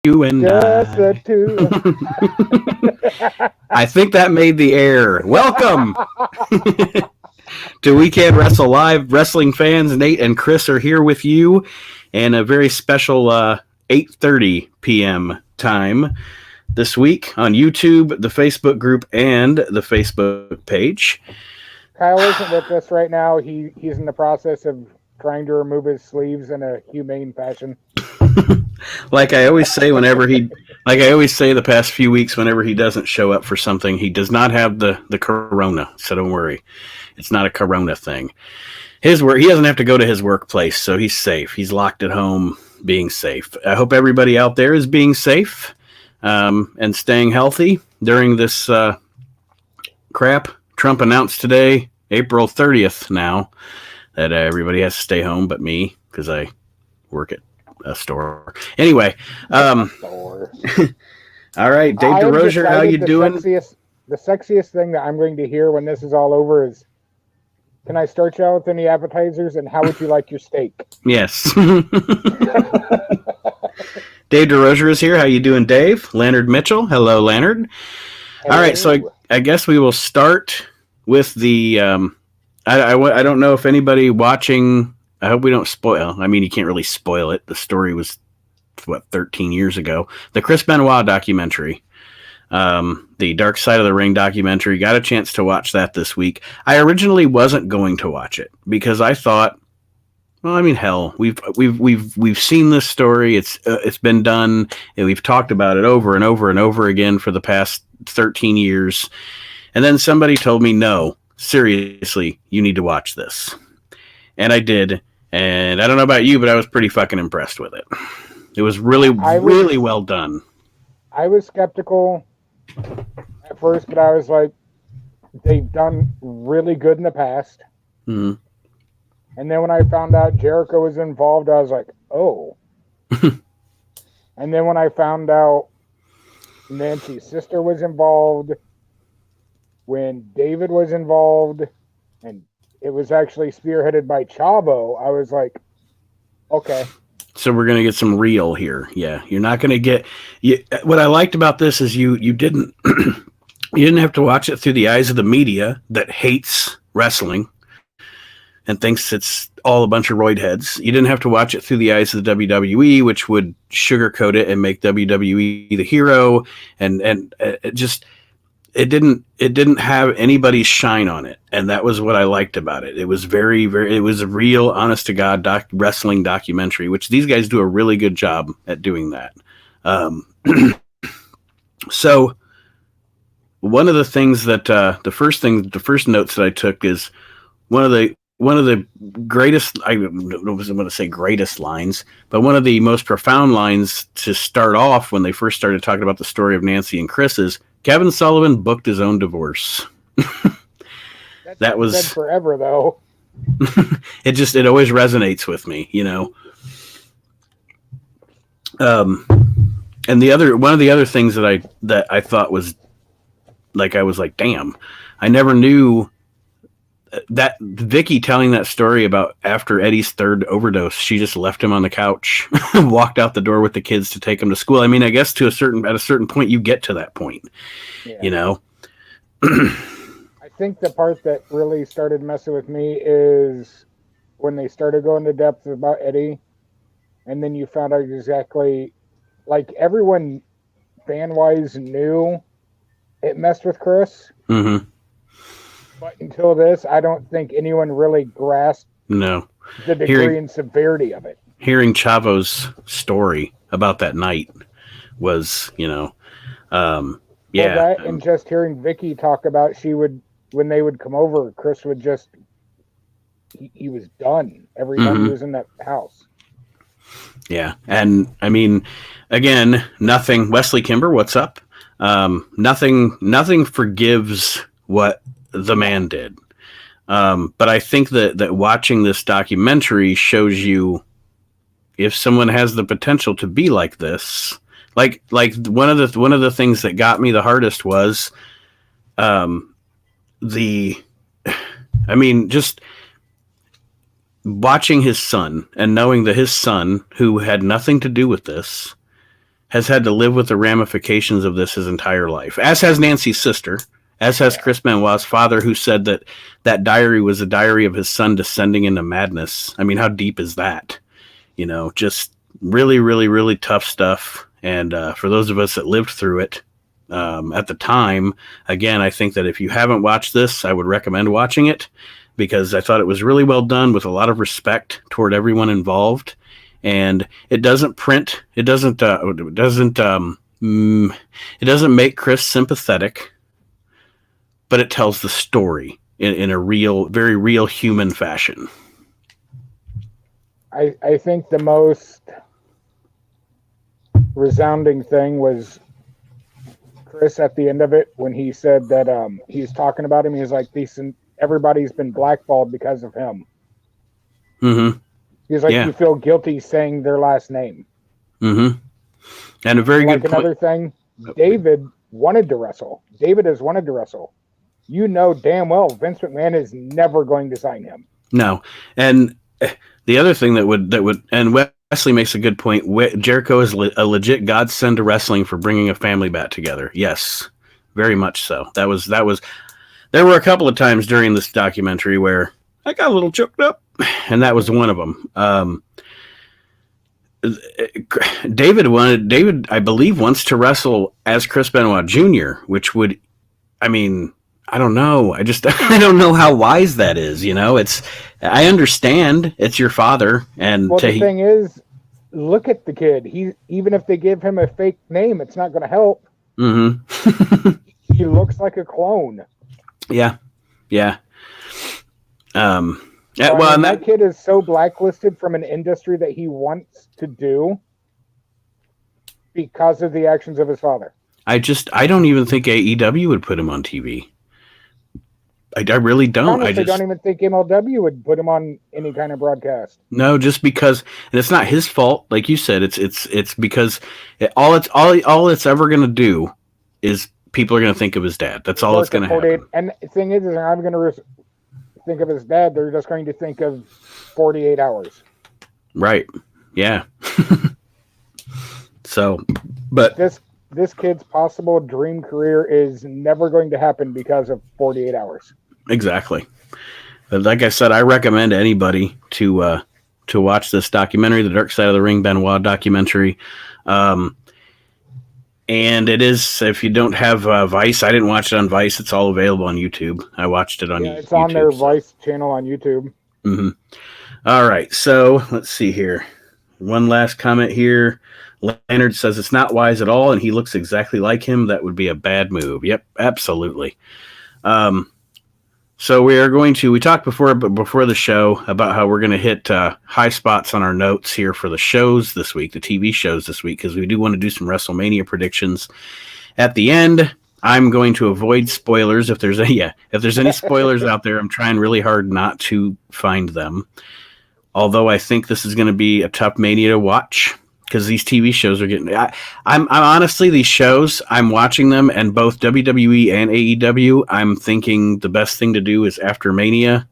You and Just the two. I think that made the air. Welcome to Weekend Wrestle Live. Wrestling fans, Nate and Chris are here with you, and a very special 8:30 p.m. time this week on YouTube, the Facebook group, and the Facebook page. Kyle isn't with us right now. He's in the process of trying to remove his sleeves in a humane fashion. Like I always say, the past few weeks, whenever he doesn't show up for something, he does not have the corona. So don't worry, it's not a corona thing. His work, he doesn't have to go to his workplace, so he's safe. He's locked at home, being safe. I hope everybody out there is being safe and staying healthy during this crap. Trump announced today, April 30th now, that everybody has to stay home but me, because I work at a store. Anyway, all right, Dave DeRozier, how you doing? The sexiest thing that I'm going to hear when this is all over is, can I start you out with any appetizers, and how would you like your steak? Yes. Dave DeRozier is here. How you doing, Dave? Leonard Mitchell. Hello, Leonard. Hello. All right, so I guess we will start with the I don't know if anybody watching, I hope we don't spoil. I mean, you can't really spoil it. The story was, 13 years ago. The Chris Benoit documentary, the Dark Side of the Ring documentary. Got a chance to watch that this week. I originally wasn't going to watch it because I thought, well, I mean, hell, we've seen this story. It's been done, and we've talked about it over and over and over again for the past 13 years. And then somebody told me, no, seriously, you need to watch this. And I did. And I don't know about you, but I was pretty fucking impressed with it. It was really well done. I was skeptical at first, but I was like, they've done really good in the past. Mm-hmm. And then when I found out Jericho was involved, I was like, oh. And then when I found out Nancy's sister was involved, when David was involved, and it was actually spearheaded by Chavo, I was like, okay. So we're going to get some real here. Yeah, you're not going to get... what I liked about this is you didn't you didn't have to watch it through the eyes of the media that hates wrestling and thinks it's all a bunch of roid heads. You didn't have to watch it through the eyes of the WWE, which would sugarcoat it and make WWE the hero, and it just... It didn't have anybody's shine on it, and that was what I liked about it. It was very, very. It was a real, honest to God wrestling documentary, which these guys do a really good job at doing that. So, one of the things that the first notes that I took is one of the greatest. I wasn't going to say greatest lines, but one of the most profound lines to start off when they first started talking about the story of Nancy and Chris is, Kevin Sullivan booked his own divorce. That was said forever, though. it always resonates with me, you know. And one of the other things that I thought was like, I was like, damn, I never knew that Vicky telling that story about after Eddie's third overdose, she just left him on the couch, walked out the door with the kids to take him to school. I mean, I guess at a certain point, you get to that point, you know? I think the part that really started messing with me is when they started going to depth about Eddie, and then you found out exactly, like, everyone fan-wise knew it messed with Chris. Mm-hmm. But until this, I don't think anyone really grasped the degree and severity of it. Hearing Chavo's story about that night was, you know, yeah. And just hearing Vicky talk about when they would come over, Chris would just, he was done every time he was in that house. Yeah. And I mean, again, nothing, Wesley Kimber, what's up? Nothing forgives what the man did. But I think that watching this documentary shows you if someone has the potential to be like this, like one of the things that got me the hardest was, just watching his son and knowing that his son, who had nothing to do with this, has had to live with the ramifications of this his entire life, as has Nancy's sister, as has Chris Benoit's father, who said that that diary was a diary of his son descending into madness. I mean, how deep is that? You know, just really, really, really tough stuff. And for those of us that lived through it at the time, again, I think that if you haven't watched this, I would recommend watching it, because I thought it was really well done with a lot of respect toward everyone involved. And it doesn't make Chris sympathetic, but it tells the story in a real, very real human fashion. I think the most resounding thing was Chris at the end of it, when he said that he's talking about him. He's like, everybody's been blackballed because of him. Mm-hmm. He's like, you feel guilty saying their last name. Mm-hmm. And a very good point. Another thing, David wanted to wrestle. David has wanted to wrestle. You know damn well Vince McMahon is never going to sign him. No. And the other thing that would, and Wesley makes a good point. Jericho is a legit godsend to wrestling for bringing a family back together. Yes, very much so. There were a couple of times during this documentary where I got a little choked up, and that was one of them. David, I believe, wants to wrestle as Chris Benoit Jr., which would, I mean, I don't know. I don't know how wise that is. You know, I understand it's your father. And well, the thing is, look at the kid. Even if they give him a fake name, it's not going to help. Mm-hmm. He looks like a clone. Yeah. Yeah. That kid is so blacklisted from an industry that he wants to do because of the actions of his father. I don't even think AEW would put him on TV. I really don't. Honestly, I don't even think MLW would put him on any kind of broadcast. No, just because, and it's not his fault. Like you said, it's because all it's ever going to do is people are going to think of his dad. That's all that's going to happen. And the thing is I'm going to think of his dad. They're just going to think of 48 hours. Right. Yeah. So, but this kid's possible dream career is never going to happen because of 48 hours. Exactly. But like I said, I recommend anybody to watch this documentary, the Dark Side of the Ring Benoit documentary. And it is, if you don't have Vice, I didn't watch it on Vice. It's all available on YouTube. I watched it on YouTube. It's on their Vice channel on YouTube. Mm-hmm. All right. So let's see here. One last comment here. Leonard says it's not wise at all, and he looks exactly like him. That would be a bad move. Yep, absolutely. So we talked before the show about how we're going to hit high spots on our notes here for the shows this week, the TV shows this week, because we do want to do some WrestleMania predictions at the end. I'm going to avoid spoilers. If there's any spoilers out there, I'm trying really hard not to find them. Although I think this is going to be a tough Mania to watch, because these TV shows are getting. I'm honestly, these shows, I'm watching them, and both WWE and AEW, I'm thinking the best thing to do is after Mania,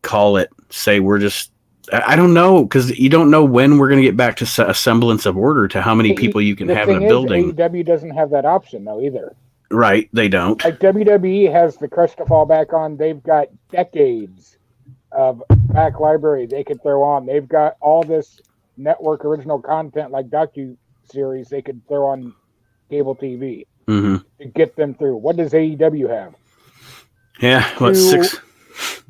call it. Say we're just. I don't know, because you don't know when we're going to get back to a semblance of order to how many people you can have in a building. AEW doesn't have that option though either. Right, they don't. Like WWE has the crush to fall back on. They've got decades of back library they could throw on. They've got all this network original content like docu-series they could throw on cable TV to get them through. What does AEW have? Yeah, what,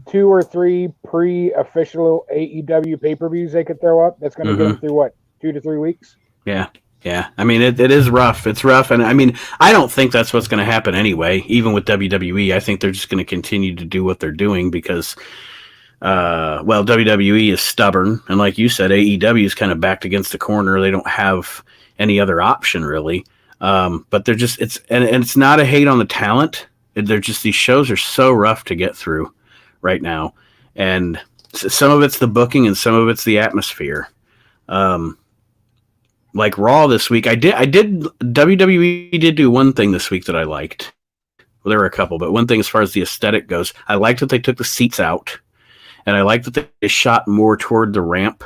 2 or 3 pre-official AEW pay-per-views they could throw up? That's going to get them through, what, 2 to 3 weeks? Yeah. I mean, it is rough. It's rough. And I mean, I don't think that's what's going to happen anyway, even with WWE. I think they're just going to continue to do what they're doing because, WWE is stubborn. And like you said, AEW is kind of backed against the corner. They don't have any other option, really. But they're just, it's not a hate on the talent. They're just, these shows are so rough to get through right now. And some of it's the booking and some of it's the atmosphere. Like Raw this week, WWE did do one thing this week that I liked. Well, there were a couple, but one thing as far as the aesthetic goes, I liked that they took the seats out, and I liked that they shot more toward the ramp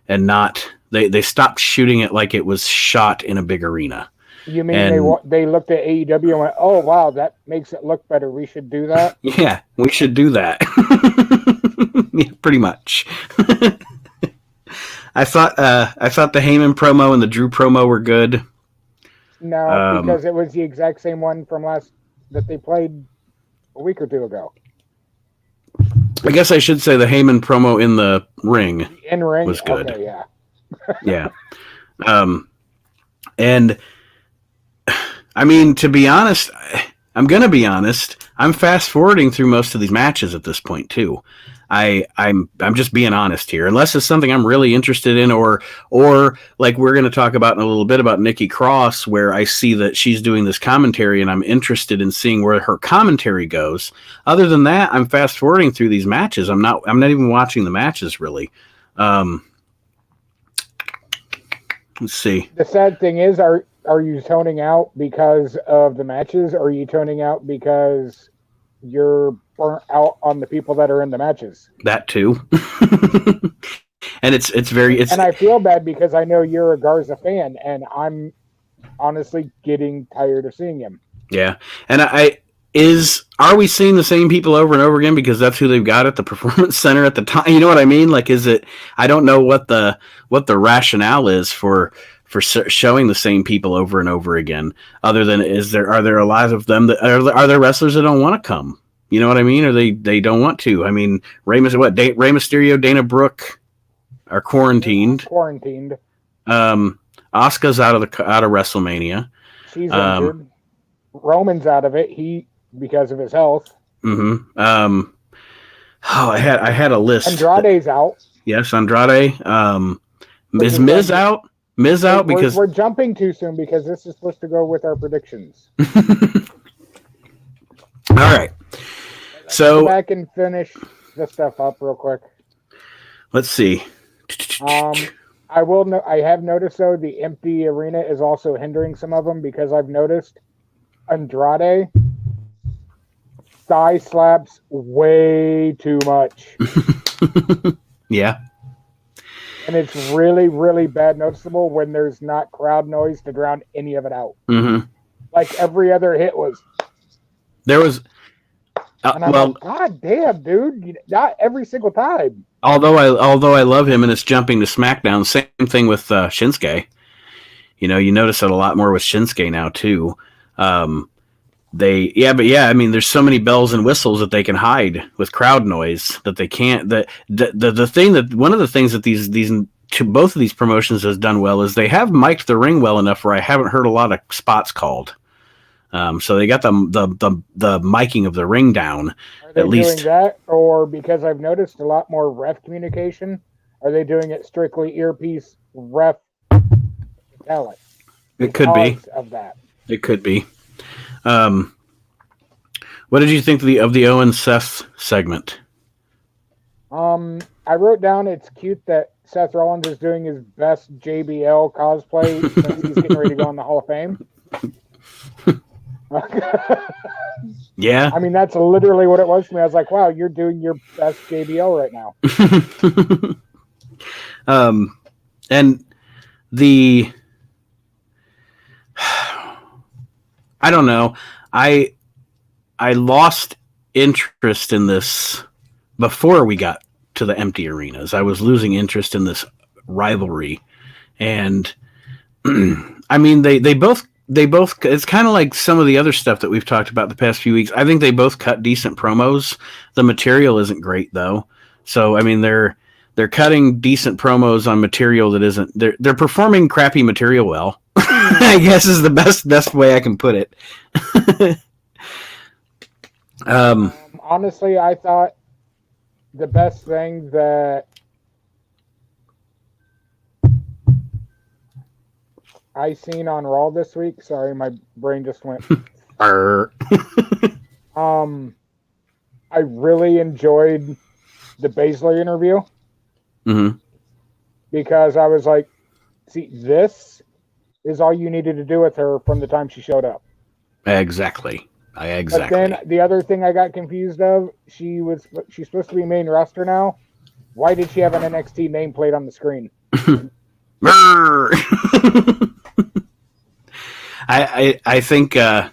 and not they stopped shooting it like it was shot in a big arena. You mean they looked at AEW and went, "Oh wow, that makes it look better. We should do that." Yeah, we should do that. Yeah, pretty much. I thought the Heyman promo and the Drew promo were good. No, because it was the exact same one from that they played a week or two ago. I guess I should say the Heyman promo in the ring. In ring was good. Okay, yeah. Yeah. And I mean, to be honest, I'm going to be honest. I'm fast forwarding through most of these matches at this point too. I'm just being honest here. Unless it's something I'm really interested in, or like we're going to talk about in a little bit about Nikki Cross, where I see that she's doing this commentary, and I'm interested in seeing where her commentary goes. Other than that, I'm fast forwarding through these matches. I'm not even watching the matches really. Let's see. The sad thing is, are you toning out because of the matches, or are you toning out because you're burnt out on the people that are in the matches? That too. And it's and I feel bad because I know you're a Garza fan, and I'm honestly getting tired of seeing him. Yeah. And are we seeing the same people over and over again because that's who they've got at the performance center at the time? You know what I mean? Like, is it, I don't know what the rationale is for showing the same people over and over again, other than are there a lot of them that are there wrestlers that don't want to come? You know what I mean? Or they don't want to. I mean, Rey Mysterio, Dana Brooke are quarantined. Asuka's out of WrestleMania. She's injured. Roman's out of it. Because of his health. Mm-hmm. I had a list. Andrade's out. Yes, Andrade. Is Miz out? Miz out because we're jumping too soon because this is supposed to go with our predictions. All right. So go back and finish the stuff up real quick. Let's see. I have noticed though the empty arena is also hindering some of them, because I've noticed Andrade thigh slaps way too much. Yeah. And it's really, really bad noticeable when there's not crowd noise to drown any of it out. Mm-hmm. Like every other hit was. There was. And I'm like, God damn, dude! Not every single time. Although I love him and it's jumping to SmackDown. Same thing with Shinsuke. You know, you notice it a lot more with Shinsuke now too. I mean, there's so many bells and whistles that they can hide with crowd noise that they can't. The thing that one of the things that both of these promotions has done well is they have mic'd the ring well enough where I haven't heard a lot of spots called. So they got the miking of the ring down. Are they at least doing that, or because I've noticed a lot more ref communication? Are they doing it strictly earpiece ref talent? It could be of that. It could be. What did you think of the Owen Seth segment? I wrote down it's cute that Seth Rollins is doing his best JBL cosplay since he's getting ready to go in the Hall of Fame. Yeah. I mean, that's literally what it was to me. I was like, wow, you're doing your best JBL right now. And I don't know. I lost interest in this before we got to the empty arenas. I was losing interest in this rivalry, and I mean they both. It's kind of like some of the other stuff that we've talked about the past few weeks. I think they both cut decent promos. The material isn't great though, so I mean they're cutting decent promos on material that isn't. They're performing crappy material well. I guess is the best way I can put it. Honestly, I thought the best thing that I seen on Raw this week. Sorry, my brain just went. I really enjoyed the Baszler interview. Mm-hmm. Because I was like, see, this is all you needed to do with her from the time she showed up. Exactly. But then the other thing I got confused of, she's supposed to be main roster now. Why did she have an NXT nameplate on the screen? I think I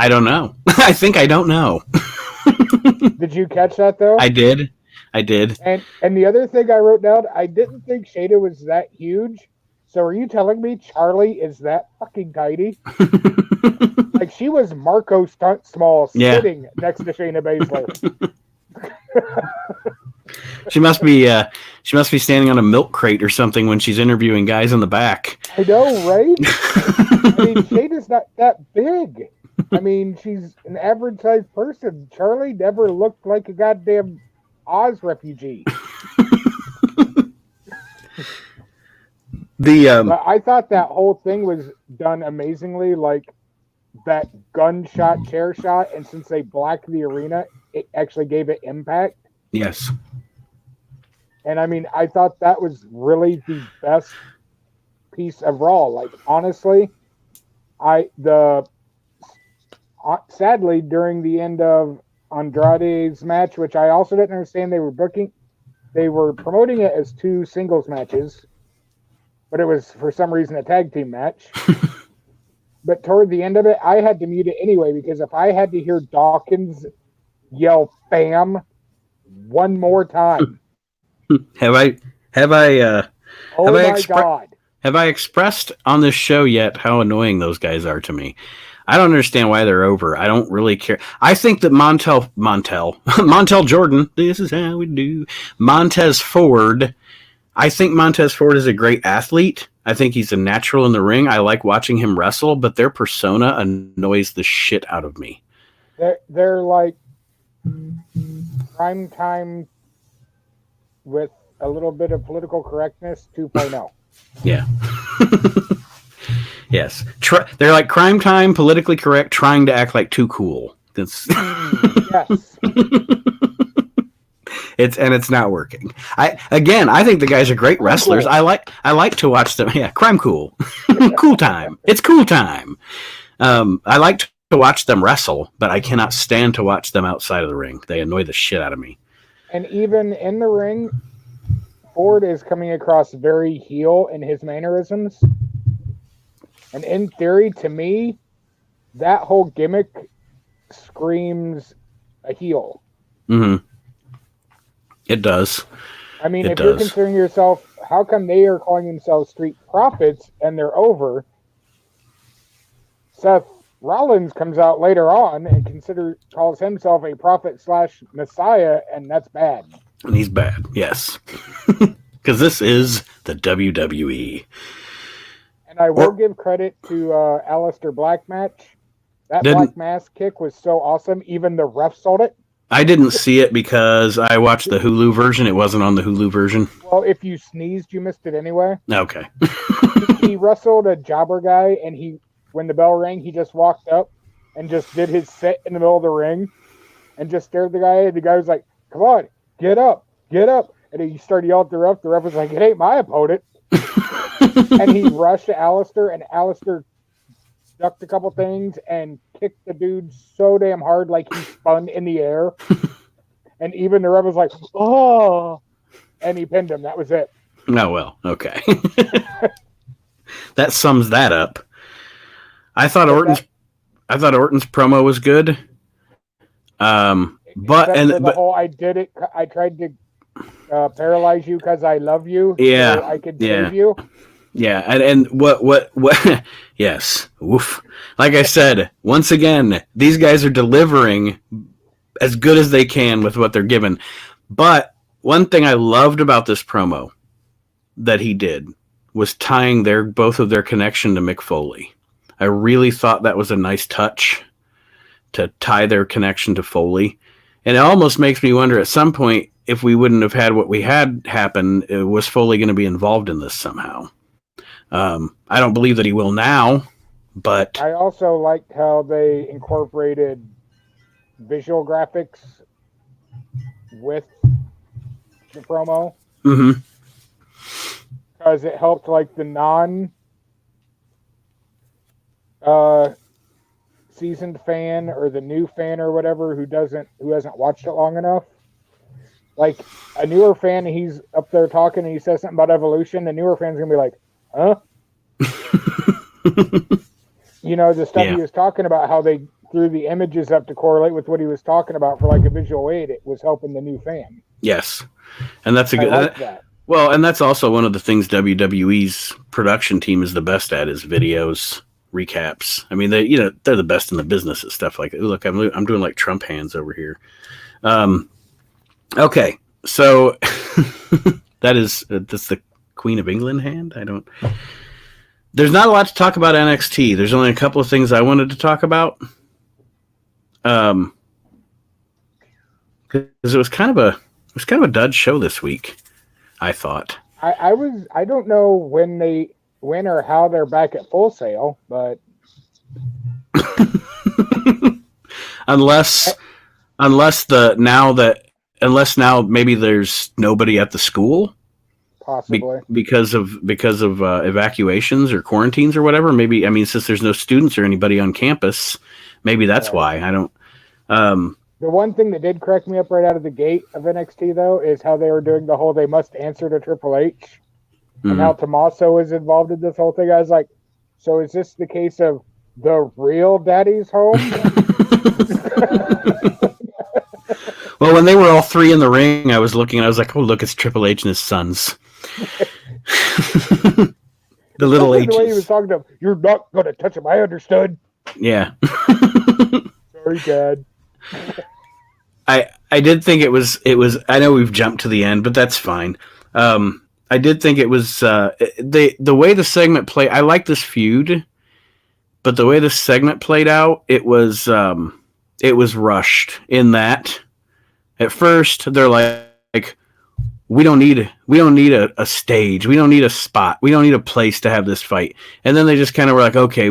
don't know. I think I don't know. Did you catch that though? I did. And the other thing I wrote down, I didn't think Shayna was that huge. So are you telling me Charlie is that fucking tiny? Like she was Marco Stunt Small sitting next to Shayna Baszler. She must be standing on a milk crate or something when she's interviewing guys in the back. I know, right? I mean, Shayna's not that big. I mean, she's an average sized person. Charlie never looked like a goddamn Oz refugee. But I thought that whole thing was done amazingly, like that gunshot chair shot, and since they blacked the arena, it actually gave it impact. Yes. And I mean, I thought that was really the best piece of Raw. Like honestly, sadly during the end of Andrade's match, which I also didn't understand they were promoting it as 2 singles matches, but it was for some reason a tag team match. But toward the end of it, I had to mute it anyway, because if I had to hear Dawkins yell "Bam" one more time, have I expressed on this show yet how annoying those guys are to me? I don't understand why they're over. I don't really care. I think that Montel Jordan, this is how we do. Montez Ford. I think Montez Ford is a great athlete. I think he's a natural in the ring. I like watching him wrestle, but their persona annoys the shit out of me. They're like prime time with a little bit of political correctness 2.0. Yeah. Yes. They're like crime time, politically correct, trying to act like too cool. That's yes. It's not working. I think the guys are great wrestlers. Cool. I like to watch them. Yeah, crime cool. Cool time. It's cool time. I like to watch them wrestle, but I cannot stand to watch them outside of the ring. They annoy the shit out of me. And even in the ring, Ford is coming across very heel in his mannerisms. And in theory, to me, that whole gimmick screams a heel. Mm-hmm. It does. I mean, if you're considering yourself, how come they are calling themselves Street Profits and they're over? Seth Rollins comes out later on and calls himself a prophet/messiah, and that's bad. And he's bad, yes. Because this is the WWE. And I will give credit to Aleister Black match. That Black Mass kick was so awesome. Even the ref sold it. I didn't see it because I watched the Hulu version. It wasn't on the Hulu version. Well, if you sneezed, you missed it anyway. Okay. He wrestled a jobber guy, and when the bell rang, he just walked up and just did his sit in the middle of the ring and just stared at the guy. And the guy was like, "Come on, get up, get up." And he started yelling at the ref. The ref was like, "It ain't my opponent." And he rushed to Aleister, and Aleister ducked a couple things and kicked the dude so damn hard, like he spun in the air. And even the ref was like, "Oh," and he pinned him. That was it. Oh, well, okay. That sums that up. I thought Orton's promo was good. I tried to paralyze you because I love you. Yeah. So I could save you. Yeah, and what yes. Oof. Like I said, once again, these guys are delivering as good as they can with what they're given. But one thing I loved about this promo that he did was tying both of their connection to Mick Foley. I really thought that was a nice touch to tie their connection to Foley. And it almost makes me wonder at some point, if we wouldn't have had what we had happen, was Foley going to be involved in this somehow? I don't believe that he will now, but I also liked how they incorporated visual graphics with the promo. Mm-hmm. Because it helped like the seasoned fan or the new fan or whatever who hasn't watched it long enough. Like a newer fan, he's up there talking and he says something about Evolution. The newer fan's gonna be like, Huh? The stuff he was talking about, how they threw the images up to correlate with what he was talking about for like a visual aid. It was helping the new fan. Yes, and that's a good. I like that. Well, and that's also one of the things WWE's production team is the best at is videos, recaps. I mean, they're the best in the business at stuff like that. Look, I'm doing like Trump hands over here. Okay, so that's the Queen of England hand. There's not a lot to talk about NXT. There's only a couple of things I wanted to talk about. Because it was kind of a dud show this week, I thought. I don't know when or how they're back at Full Sail, but unless now maybe there's nobody at the school, possibly because of evacuations or quarantines or whatever. Maybe, I mean, since there's no students or anybody on campus, maybe that's why. I don't. The one thing that did crack me up right out of the gate of NXT, though, is how they were doing the whole they must answer to Triple H, and how Tommaso was involved in this whole thing. I was like, so is this the case of the real daddy's home? Well, when they were all three in the ring, I was looking and I was like, oh, look, it's Triple H and his sons. The little H's. The way he was talking to him, you're not going to touch him. I understood. Yeah. Sorry, Dad. I did think it was. I know we've jumped to the end, but that's fine. I did think it was the way the segment played. I like this feud, but the way the segment played out, it was rushed. In that, at first they're like, we don't need a stage, we don't need a spot, we don't need a place to have this fight, and then they just kind of were like, okay,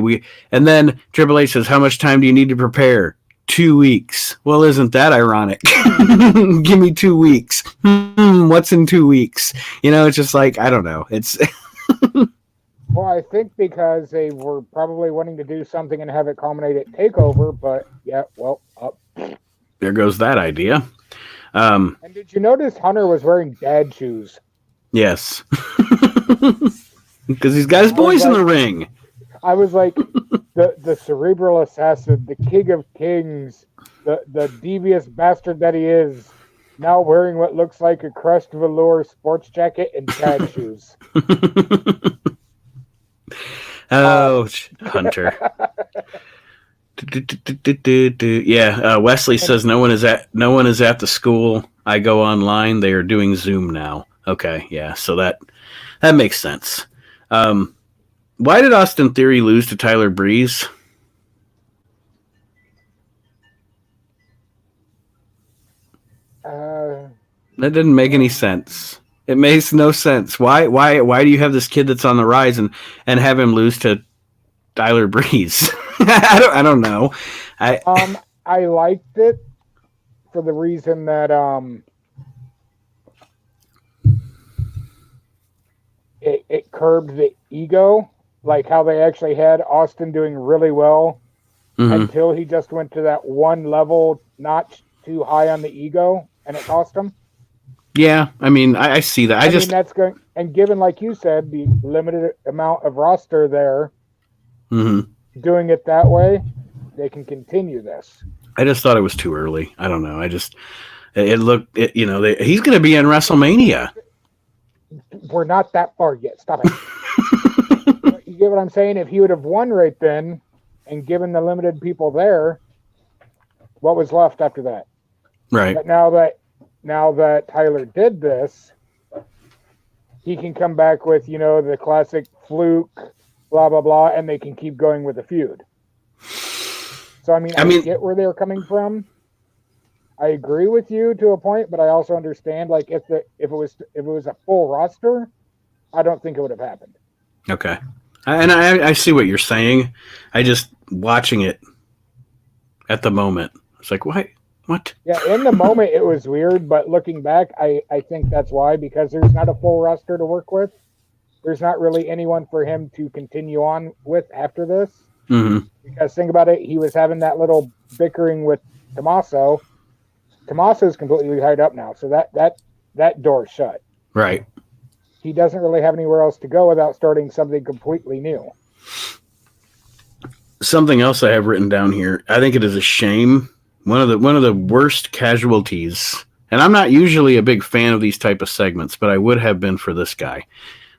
and then Triple H says, how much time do you need to prepare? 2 weeks. Well, isn't that ironic? Give me 2 weeks. What's in 2 weeks? It's just like, I don't know. It's well, I think because they were probably wanting to do something and have it culminate at TakeOver, but yeah, well, there goes that idea. And did you notice Hunter was wearing dad shoes? Yes. Because he's got his boys in the ring. I was like, the cerebral assassin, the king of kings, the devious bastard that he is, now wearing what looks like a crushed velour sports jacket and dad shoes. Oh, Hunter. Yeah, Wesley says no one is at the school. I go online. They are doing Zoom now. Okay, yeah, so that makes sense. Why did Austin Theory lose to Tyler Breeze? That didn't make any sense. It makes no sense. Why do you have this kid that's on the rise and have him lose to Tyler Breeze? I don't know. I liked it for the reason that it curbed the ego, like how they actually had Austin doing really well until he just went to that one level notch too high on the ego, and it cost him. Yeah, I mean, I see that. I mean, that's going, and given, like you said, the limited amount of roster there, doing it that way, they can continue this. I just thought it was too early. I don't know. He's going to be in WrestleMania. We're not that far yet. Stop it. You get what I'm saying? If he would have won right then and given the limited people there, what was left after that? Right. But now that Tyler did this, he can come back with, the classic fluke, blah, blah, blah, and they can keep going with the feud. So, I mean, get where they're coming from. I agree with you to a point, but I also understand, like, if it was a full roster, I don't think it would have happened. Okay. And I see what you're saying. I just, watching it at the moment, it's like, what? Yeah, in the moment it was weird, but looking back, I think that's why, because there's not a full roster to work with. There's not really anyone for him to continue on with after this. Because think about it, he was having that little bickering with Tommaso. Tommaso's completely tied up now, so that door's shut. Right. he doesn't really have anywhere else to go without starting something completely new. Something else I have written down here. I think it is a shame. One of the worst casualties. And I'm not usually a big fan of these type of segments, but I would have been for this guy.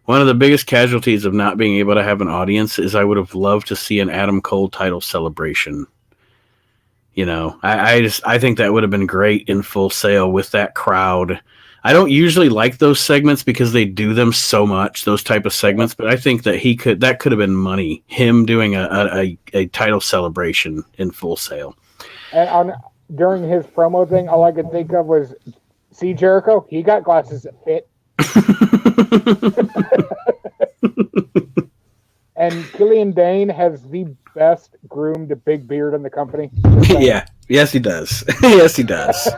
One of the biggest casualties of not being able to have an audience is I would have loved to see an Adam Cole title celebration. You know, I think that would have been great in Full Sail with that crowd. I don't usually like those segments because they do them so much, those type of segments, but I think that that could have been money, him doing a title celebration in Full Sail. And during his promo thing, all I could think of was, see Jericho? He got glasses that fit. And Killian Dane has the best groomed big beard in the company. Yeah. Yes, he does. Yes, he does.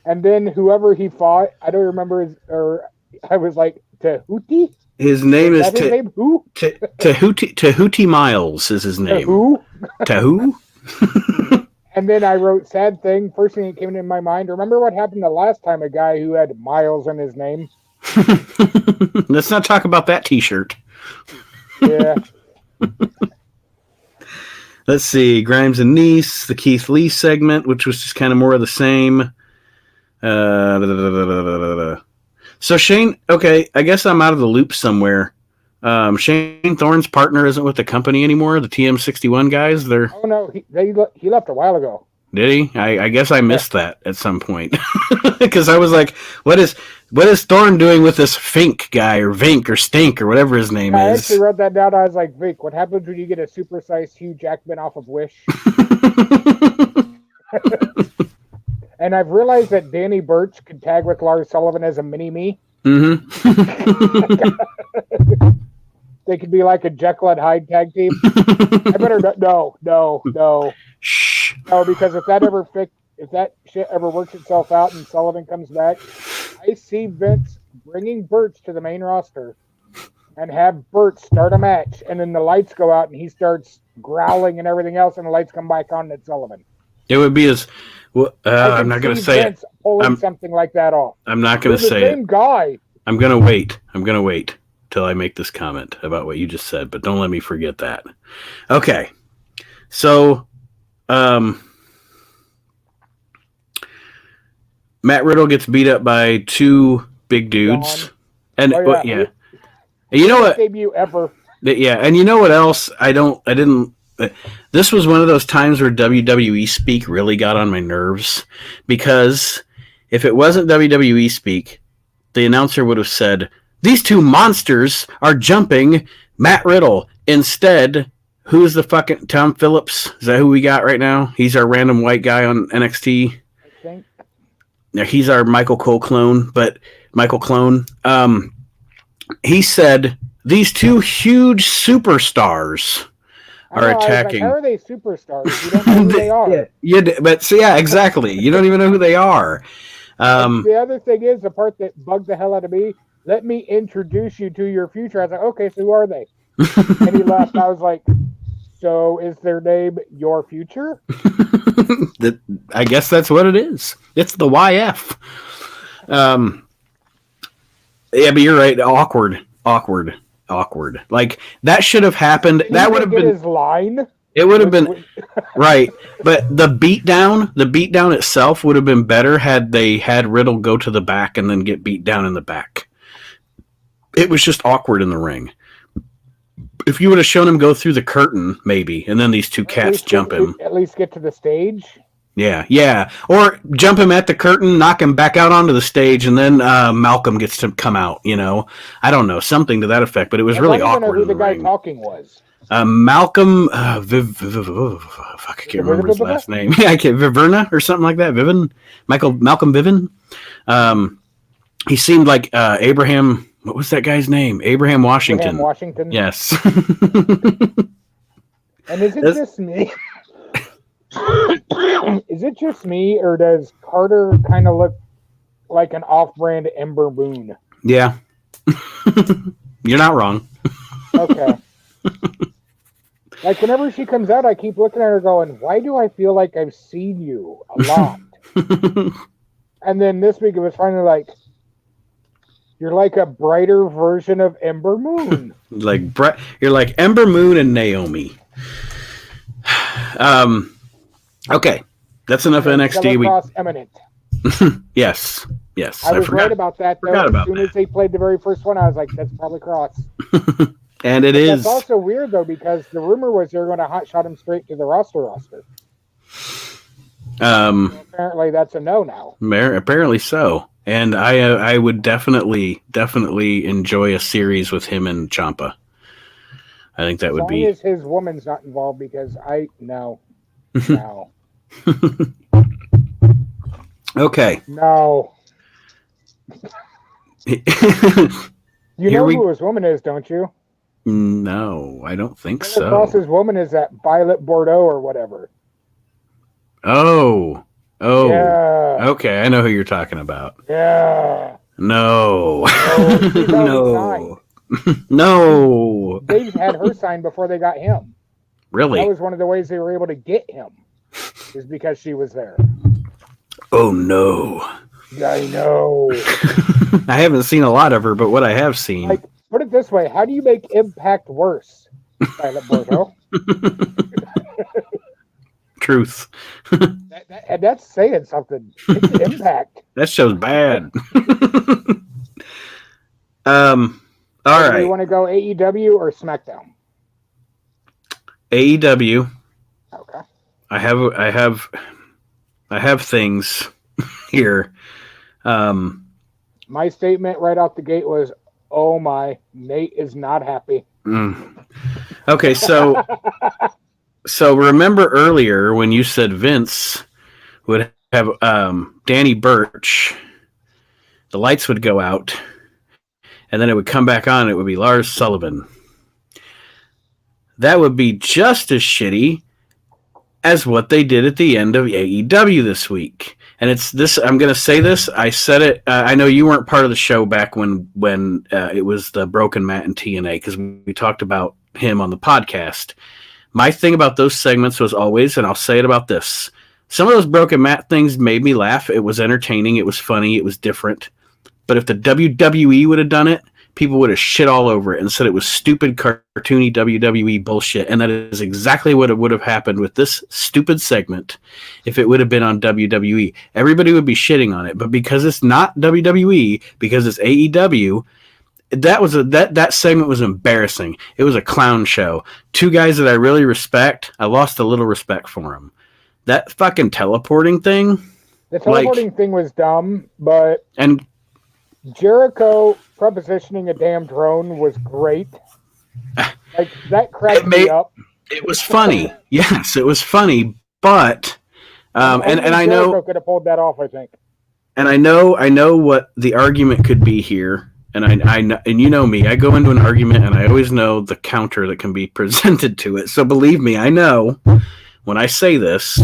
And then whoever he fought, I don't remember I was like, Tahuti? His name is Who? Tahuti Miles is his name. Tahu? And then I wrote sad thing. First thing that came into my mind, remember what happened the last time a guy who had Miles in his name? Let's not talk about that t-shirt. Yeah. Let's see. Grimes and Nice, the Keith Lee segment, which was just kind of more of the same. So Shane, okay, I guess I'm out of the loop somewhere. Shane Thorne's partner isn't with the company anymore. The TM61 guys, they're. Oh no, he left a while ago. Did he? I guess I missed that at some point because I was like, what is Thorne doing with this Fink guy or Vink or Stink or whatever his name is? I actually wrote that down. I was like, Vink, what happens when you get a supersized Hugh Jackman off of Wish? And I've realized that Danny Burch could tag with Lars Sullivan as a mini-me. Mm-hmm. They could be like a Jekyll and Hyde tag team. I better no. Shh. No, because if that shit ever works itself out and Sullivan comes back, I see Vince bringing Burch to the main roster and have Burch start a match, and then the lights go out and he starts growling and everything else, and the lights come back on and it's Sullivan. It would be as well. I'm not going to say Vince pulling something like that off. I'm not going to say the same guy. I'm going to wait till I make this comment about what you just said, but don't let me forget that. Okay, so Matt Riddle gets beat up by two big dudes, and yeah. And you know what? Debut ever. Yeah, and you know what else? I didn't. This was one of those times where WWE speak really got on my nerves, because if it wasn't WWE speak, the announcer would have said, "These two monsters are jumping Matt Riddle." Instead, who's the fucking Tom Phillips? Is that who we got right now? He's our random white guy on NXT. I think. Now, he's our Michael Cole clone, but Michael Clone. He said these two huge superstars are attacking. How are they superstars? You don't know who they are. Yeah, exactly. You don't even know who they are. The other thing is, the part that bugged the hell out of me, let me introduce you to your future. I was like, okay, so who are they? And he laughed. I was like, so is their name Your Future? I guess that's what it is. It's the YF. Yeah, but you're right. Awkward. Like, that should have happened. That would have been his line. It would have been right, but the beatdown itself would have been better had they had Riddle go to the back and then get beat down in the back. It was just awkward in the ring. If you would have shown him go through the curtain, maybe, and then these two cats jump him. At least get to the stage. Yeah. Or jump him at the curtain, knock him back out onto the stage, and then Malcolm gets to come out, you know. I don't know, something to that effect, but it was really awkward. I don't know who the guy talking was. Malcolm, I can't remember his last name. Yeah, Viverna or something like that. Malcolm Viven. He seemed like Abraham. What was that guy's name? Abraham Washington. Yes. And is it just me? Is it just me, or does Carter kind of look like an off-brand Ember Moon? Yeah. You're not wrong. Okay. Like, whenever she comes out, I keep looking at her going, why do I feel like I've seen you a lot? And then this week it was finally like, You're like a brighter version of Ember Moon. You're like Ember Moon and Naomi. Okay, that's enough NXT. Cross eminent. Yes. I was right about that, though. As soon as they played the very first one, I was like, that's probably Cross. And it is. It's also weird, though, because the rumor was they were going to hotshot him straight to the roster. So apparently, that's a no now. Apparently so. And I would definitely enjoy a series with him and Ciampa. I think that would be. As long as his woman's not involved, because no. Okay. No. You know who his woman is, don't you? No, I don't think so. Cross's woman is that Violet Bordeaux or whatever. Oh. Yeah. Okay, I know who you're talking about. Yeah. No. No. No. They had her signed before they got him. Really? That was one of the ways they were able to get him. Is because she was there. Oh no. I know. I haven't seen a lot of her, but what I have seen. Like, put it this way, how do you make Impact worse? Violet Bordeaux. Truth. That's saying something. It's Impact. That show's bad. All right. Do you want to go AEW or SmackDown? AEW. Okay. I have things here. My statement right out the gate was, "Oh my, Nate is not happy." Okay, so remember earlier when you said Vince would have Danny Burch, the lights would go out, and then it would come back on. It would be Lars Sullivan. That would be just as shitty as what they did at the end of AEW this week. And it's this. I'm going to say this. I said it. I know you weren't part of the show back when it was the Broken Matt and TNA, because we talked about him on the podcast. My thing about those segments was always, and I'll say it about this, some of those Broken Matt things made me laugh. It was entertaining. It was funny. It was different. But if the WWE would have done it, people would have shit all over it and said it was stupid, cartoony WWE bullshit. And that is exactly what would have happened with this stupid segment if it would have been on WWE. Everybody would be shitting on it. But because it's not WWE, because it's AEW, that segment was embarrassing. It was a clown show. Two guys that I really respect, I lost a little respect for them. That fucking teleporting thing. The teleporting thing was dumb, but... And Jericho propositioning a damn drone was great. Like, that cracked me up. It was funny. Yes, it was funny, but and I know Jericho could have pulled that off, I think. And I know what the argument could be here, and I know, and you know me, I go into an argument and I always know the counter that can be presented to it. So believe me, I know when I say this,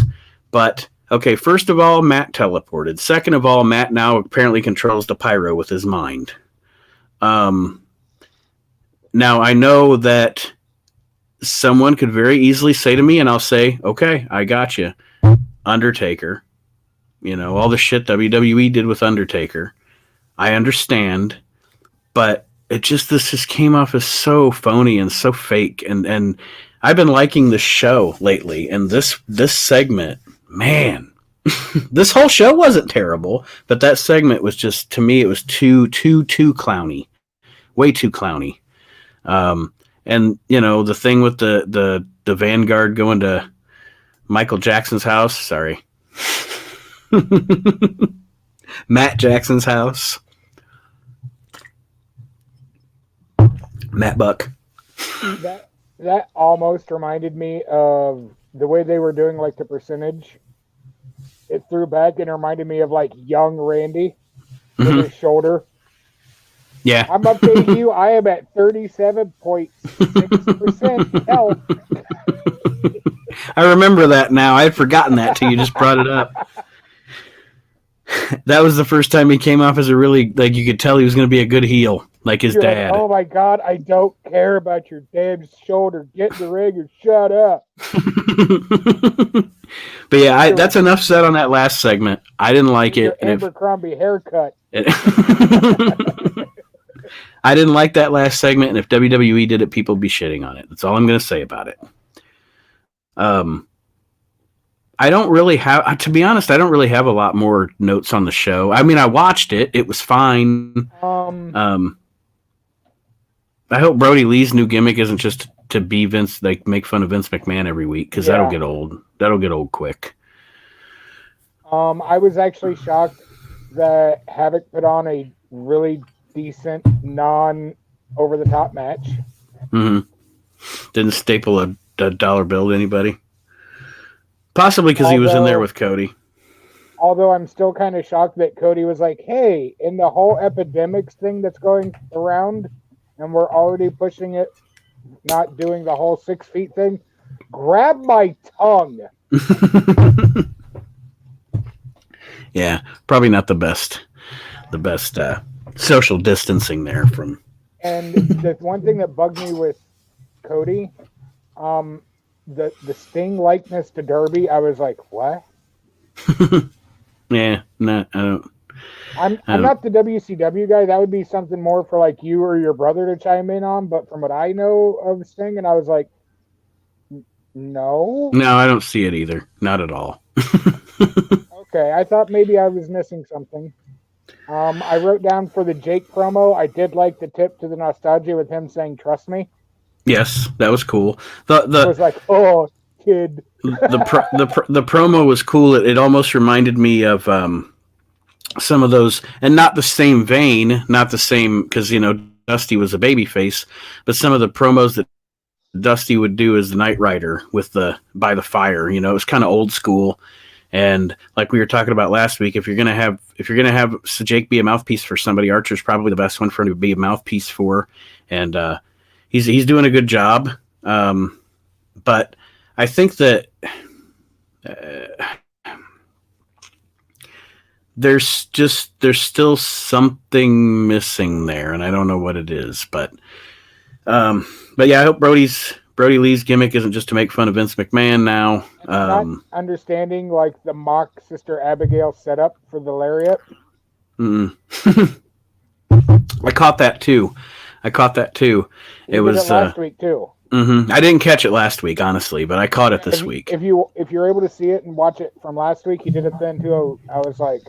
but okay, first of all, Matt teleported. Second of all, Matt now apparently controls the pyro with his mind. Now, I know that someone could very easily say to me, and I'll say, okay, I got you. Undertaker. You know, all the shit WWE did with Undertaker. I understand. But this just came off as so phony and so fake. And I've been liking the show lately. And this segment... Man, this whole show wasn't terrible, but that segment was just, to me, it was too clowny, way too clowny. And you know, the thing with the Vanguard going to Michael Jackson's house. Sorry, Matt Jackson's house. Matt Buck. That almost reminded me of the way they were doing, like, the percentage. It threw back and reminded me of, like, young Randy with his shoulder. Yeah. I'm updating you. I am at 37.6% health. I remember that now. I had forgotten that till you just brought it up. That was the first time he came off as a really, like, you could tell he was going to be a good heel, like his dad. Like, oh my God, I don't care about your damn shoulder. Get in the ring and shut up. But yeah, that's enough said on that last segment. I didn't like it. Your Abercrombie haircut. I didn't like that last segment, and if WWE did it, people would be shitting on it. That's all I'm going to say about it. I don't really have, to be honest, I don't really have a lot more notes on the show. I mean, I watched it. It was fine. I hope Brody Lee's new gimmick isn't just to be Vince, like make fun of Vince McMahon every week, because that'll get old. That'll get old quick. I was actually shocked that Havoc put on a really decent, non-over-the-top match. Mm-hmm. Didn't staple a dollar bill to anybody. Possibly because he was in there with Cody. Although I'm still kind of shocked that Cody was like, hey, in the whole epidemics thing that's going around, and we're already pushing it, not doing the whole 6 feet thing, grab my tongue. Yeah, probably not the best social distancing there from. And the one thing that bugged me with Cody, the Sting likeness to Derby, I was like, what? Yeah, no, I don't. I'm not the WCW guy. That would be something more for like you or your brother to chime in on. But from what I know of Sting, and I was like, no. No, I don't see it either. Not at all. Okay, I thought maybe I was missing something. I wrote down for the Jake promo, I did like the tip to the nostalgia with him saying, trust me. Yes, that was cool. I was like, oh, kid. the promo was cool. It almost reminded me of some of those, and not the same vein, not the same, because, you know, Dusty was a babyface, but some of the promos that Dusty would do as the Knight Rider with the by the fire, you know, it was kind of old school. And like we were talking about last week, if you're gonna have Jake be a mouthpiece for somebody, Archer's probably the best one for him to be a mouthpiece for, and he's doing a good job. But I think that there's still something missing there, and I don't know what it is. But yeah, I hope Brody Lee's gimmick isn't just to make fun of Vince McMahon now. Not understanding like the mock Sister Abigail setup for the lariat. I caught that too. It was last week too. Mm-hmm. I didn't catch it last week, honestly, but I caught it this week. If you're able to see it and watch it from last week, he did it then too. I was like,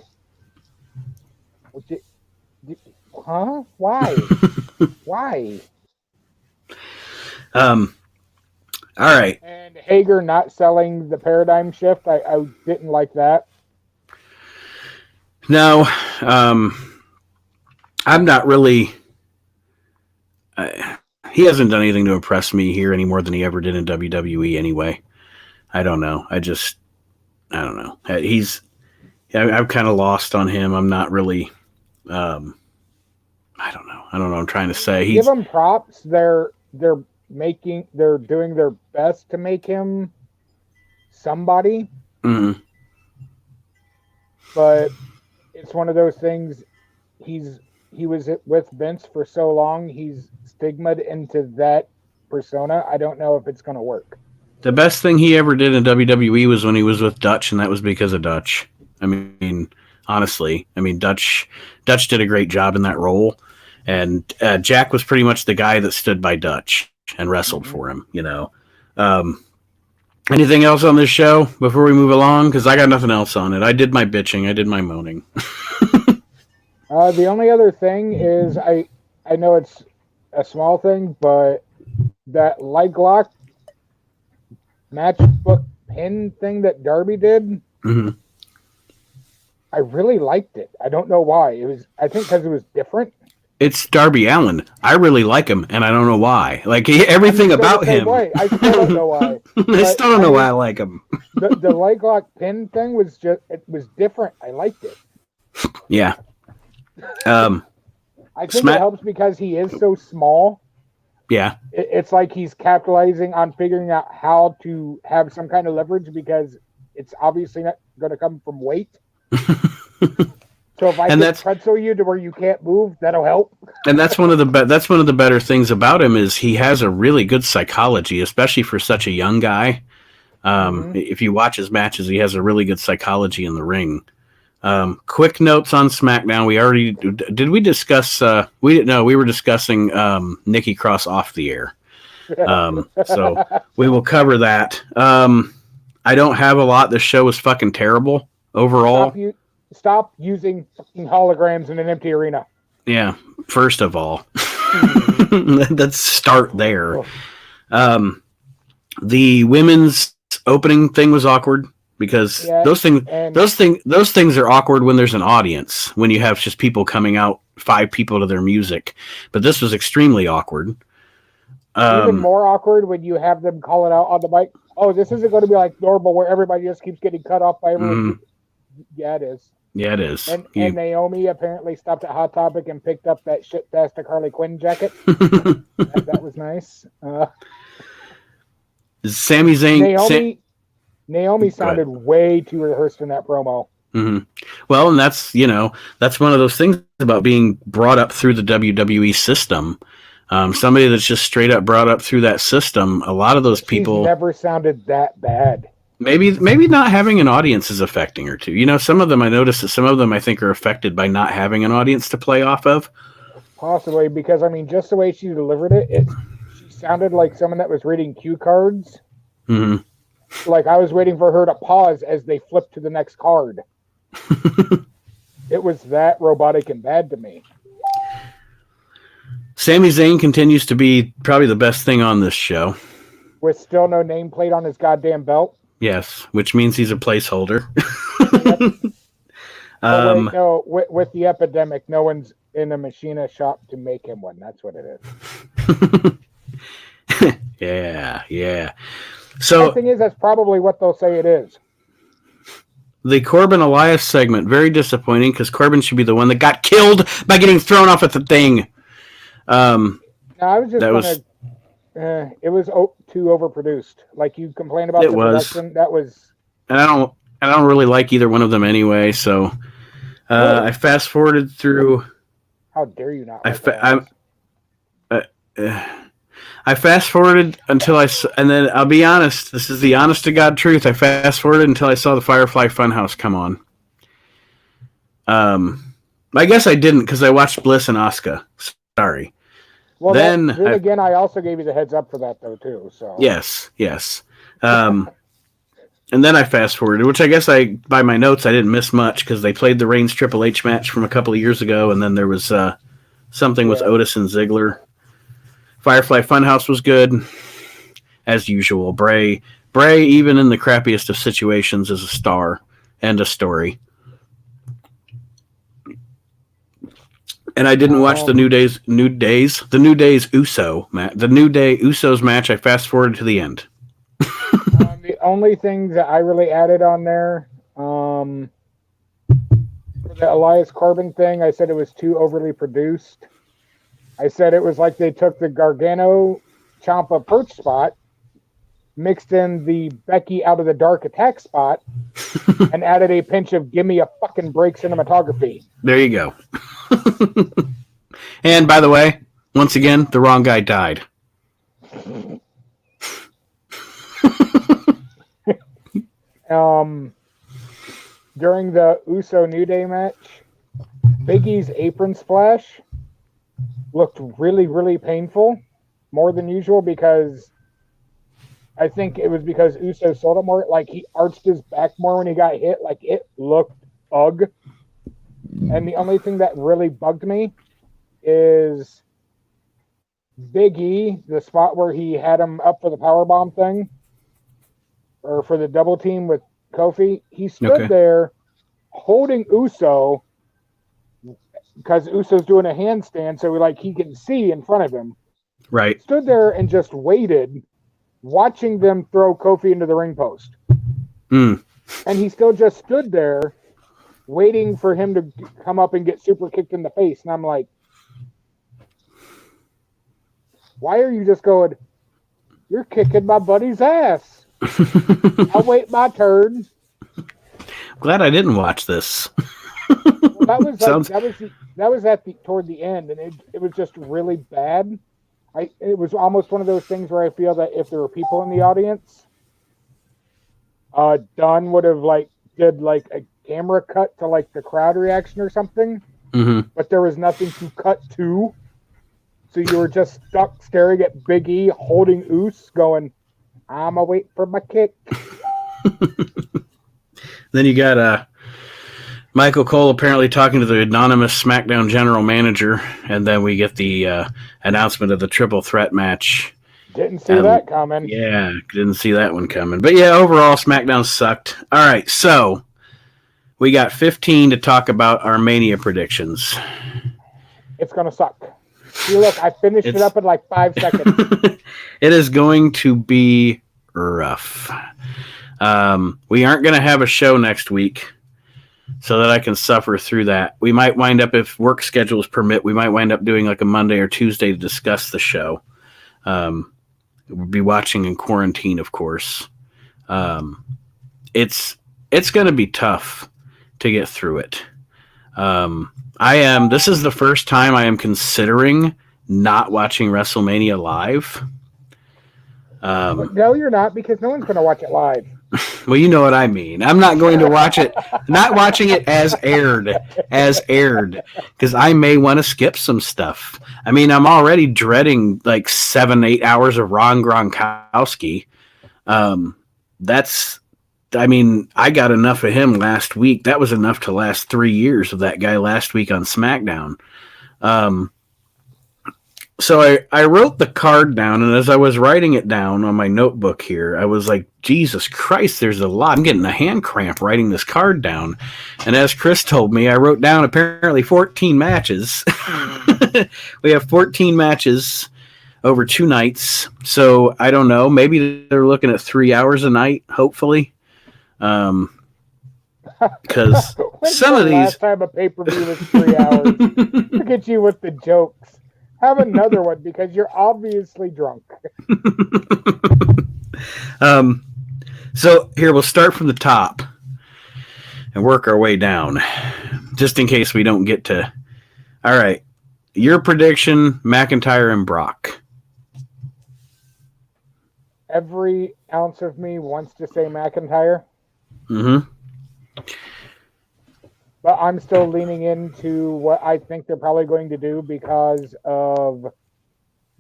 huh? Why? Why? All right. And Hager not selling the paradigm shift, I didn't like that. No, I'm not really. He hasn't done anything to impress me here any more than he ever did in WWE. Anyway, I don't know. I don't know. I'm kind of lost on him. I'm not really. I don't know. I'm trying to say. Give him props. They're doing their best to make him somebody. Mm-hmm. But it's one of those things. He was with Vince for so long. He's stigmaed into that persona. I don't know if it's going to work. The best thing he ever did in WWE was when he was with Dutch, and that was because of Dutch. I mean, honestly, Dutch did a great job in that role, and Jack was pretty much the guy that stood by Dutch and wrestled for him, you know. Anything else on this show before we move along? Because I got nothing else on it. I did my bitching. I did my moaning. The only other thing is I know it's a small thing, but that leg lock matchbook pin thing that Darby did, I really liked it. I don't know why. I think because it was different. It's Darby Allin. I really like him, and I don't know why. Like, everything about him. I still don't know why. I still don't know why I like him. The leg lock pin thing was different. I liked it. Yeah. I think it helps because he is so small. Yeah. It's like he's capitalizing on figuring out how to have some kind of leverage because it's obviously not going to come from weight. So if I can pretzel you to where you can't move, that'll help. And that's one of the better things about him is he has a really good psychology, especially for such a young guy. If you watch his matches, he has a really good psychology in the ring. Quick notes on SmackDown. We already did. We discuss. We didn't know. We were discussing Nikki Cross off the air. So we will cover that. I don't have a lot. This show was fucking terrible overall. Stop using fucking holograms in an empty arena. Yeah. First of all, let's start there. The women's opening thing was awkward. Because those things are awkward when there's an audience, when you have just people coming out, 5 people to their music. But this was extremely awkward. Even more awkward when you have them call it out on the mic. Oh, this isn't going to be like normal where everybody just keeps getting cut off by everyone. Yeah, it is. Yeah, it is. And Naomi apparently stopped at Hot Topic and picked up that shit-tastic Harley Quinn jacket. that was nice. Sami Zayn... Naomi sounded way too rehearsed in that promo. Mm-hmm. Well, and that's one of those things about being brought up through the WWE system. Somebody that's just straight up brought up through that system. A lot of those people never sounded that bad. Maybe not having an audience is affecting her too. Some of them I noticed that some of them I think are affected by not having an audience to play off of. Possibly because just the way she delivered it, she sounded like someone that was reading cue cards. Mm-hmm. Like I was waiting for her to pause as they flipped to the next card. It was that robotic and bad to me. Sami Zayn continues to be probably the best thing on this show. With still no nameplate on his goddamn belt? Yes, which means he's a placeholder. Yep. No, with the epidemic, no one's in a machina shop to make him one. That's what it is. Yeah. So the thing is, that's probably what they'll say it is. The Corbin Elias segment, very disappointing because Corbin should be the one that got killed by getting thrown off at the thing. No, I was just it was too overproduced. Like you complained about production. That was. And I don't really like either one of them anyway. So I fast forwarded through. How dare you not? I fast forwarded until and then I'll be honest. This is the honest to God truth. I fast forwarded until I saw the Firefly Funhouse come on. I guess I didn't because I watched Bliss and Asuka. Sorry. Well, then again, I also gave you the heads up for that though too. So yes. And then I fast forwarded, which I guess by my notes I didn't miss much because they played the Reigns Triple H match from a couple of years ago, and then there was something with Otis and Ziggler. Firefly Funhouse was good, as usual. Bray, even in the crappiest of situations, is a star and a story. And I didn't watch the New Day's Usos match. I fast forwarded to the end. The only thing that I really added on there, for the Elias Corbin thing, I said it was too overly produced. I said it was like they took the Gargano Ciampa perch spot, mixed in the Becky out of the dark attack spot, and added a pinch of give me a fucking break cinematography. There you go. And by the way, once again, the wrong guy died. During the Uso New Day match, Big E's apron splash looked really, really painful, more than usual, because I think it was because Uso sold it more. Like, he arched his back more when he got hit. Like, it looked ugh. And the only thing that really bugged me is Big E, the spot where he had him up for the powerbomb thing, or for the double team with Kofi. He stood there holding Uso because Uso's doing a handstand, so he can see in front of him. Right. Stood there and just waited, watching them throw Kofi into the ring post. Mm. And he still just stood there waiting for him to come up and get super kicked in the face. And I'm like, why are you just going, you're kicking my buddy's ass. I'll wait my turn. Glad I didn't watch this. Well, that was toward the end, and it was just really bad. It was almost one of those things where I feel that if there were people in the audience, Dunn would have did a camera cut to like the crowd reaction or something, but there was nothing to cut to. So you were just stuck staring at Big E holding Oos going, "I'ma wait for my kick." Then you got Michael Cole apparently talking to the anonymous SmackDown general manager, and then we get the announcement of the triple threat match. Didn't see that coming. Yeah, didn't see that one coming. But yeah, overall, SmackDown sucked. All right, so we got 15 to talk about our Mania predictions. It's going to suck. See, look, I finished it up in like 5 seconds. It is going to be rough. We aren't going to have a show next week so that I can suffer through that. We might wind up, if work schedules permit, we might wind up doing like a Monday or Tuesday to discuss the show. We'll be watching in quarantine, of course. It's going to be tough to get through it. This is the first time I am considering not watching WrestleMania live. No, you're not, because no one's going to watch it live. Well, you know what I mean. I'm not going to watch it, not watching it as aired, because I may want to skip some stuff. I mean, I'm already dreading like 7-8 hours of Ron Gronkowski. I got enough of him last week. That was enough to last 3 years of that guy last week on SmackDown. So I wrote the card down, and as I was writing it down on my notebook here, I was like, Jesus Christ, there's a lot. I'm getting a hand cramp writing this card down. And as Chris told me, I wrote down apparently 14 matches. We have 14 matches over 2 nights. So I don't know. Maybe they're looking at 3 hours a night, hopefully. Because some of these. Last time a pay-per-view was 3 hours. Look at you with the jokes. Have another one, because you're obviously drunk. So here, we'll start from the top and work our way down, just in case we don't get to. All right, your prediction: McIntyre and Brock. Every ounce of me wants to say McIntyre. But I'm still leaning into what I think they're probably going to do because of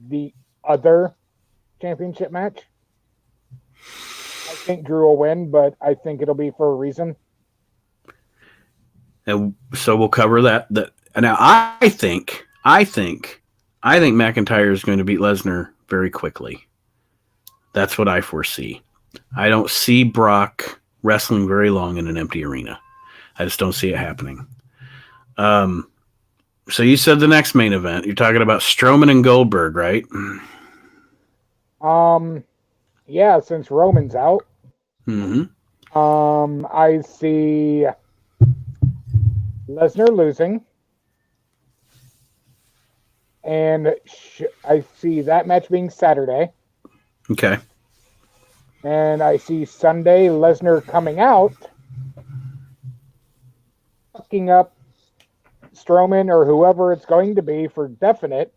the other championship match. I think Drew will win, but I think it'll be for a reason. And so we'll cover that. Now, I think McIntyre is going to beat Lesnar very quickly. That's what I foresee. I don't see Brock wrestling very long in an empty arena. I just don't see it happening. So you said the next main event. You're talking about Strowman and Goldberg, right? Yeah, since Roman's out. I see Lesnar losing. And I see that match being Saturday. Okay. And I see Sunday Lesnar coming out, fucking up Strowman or whoever it's going to be for definite